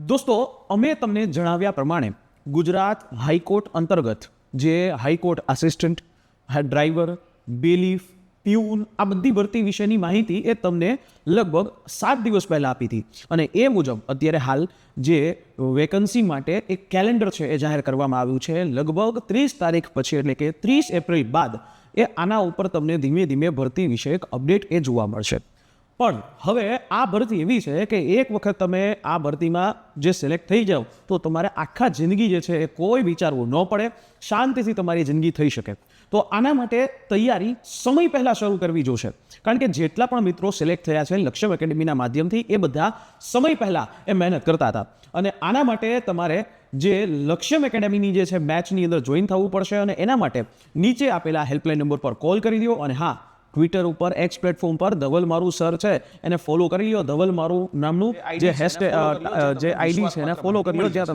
દોસ્તો, અમે તમને જણાવ્યા પ્રમાણે ગુજરાત હાઈકોર્ટ અંતર્ગત જે high court assistant, driver, bailiff, peon આ બધી ભરતી વિશેની માહિતી એ તમને લગભગ 7 દિવસ પહેલાં આપી હતી અને એ મુજબ અત્યારે હાલ જે વેકન્સી માટે એક કેલેન્ડર છે એ જાહેર કરવામાં આવ્યું છે. લગભગ 30 તારીખ પછી એટલે કે 30 એપ્રિલ બાદ એ આના ઉપર તમને ધીમે ધીમે ભરતી વિષયક અપડેટ એ જોવા મળશે. પણ હવે આ ભરતી એવી છે કે એક વખત તમે આ ભરતીમાં જે સિલેક્ટ થઈ જાઓ તો તમારે આખા જિંદગી જે છે એ કોઈ વિચારવું ન પડે, શાંતિથી તમારી જિંદગી થઈ શકે. તો આના માટે તૈયારી સમય પહેલાં શરૂ કરવી જોશે, કારણ કે જેટલા પણ મિત્રો સિલેક્ટ થયા છે લક્ષ્યમ એકેડમીના માધ્યમથી એ બધા સમય પહેલાં એ મહેનત કરતા હતા અને આના માટે તમારે જે લક્ષ્યમ એકેડમીની જે છે મેચની અંદર જોઈન થવું પડશે અને એના માટે નીચે આપેલા હેલ્પલાઇન નંબર પર કોલ કરી દો અને હા, ટ્વિટર ઉપર એક્સ પ્લેટફોર્મ પર ધવલ મારું સર છે એને ફોલો કરી લો. ધવલ મારું નામનું જે હેશટેગ જે આઈડી છે એને ફોલો કરી લો, જ્યાં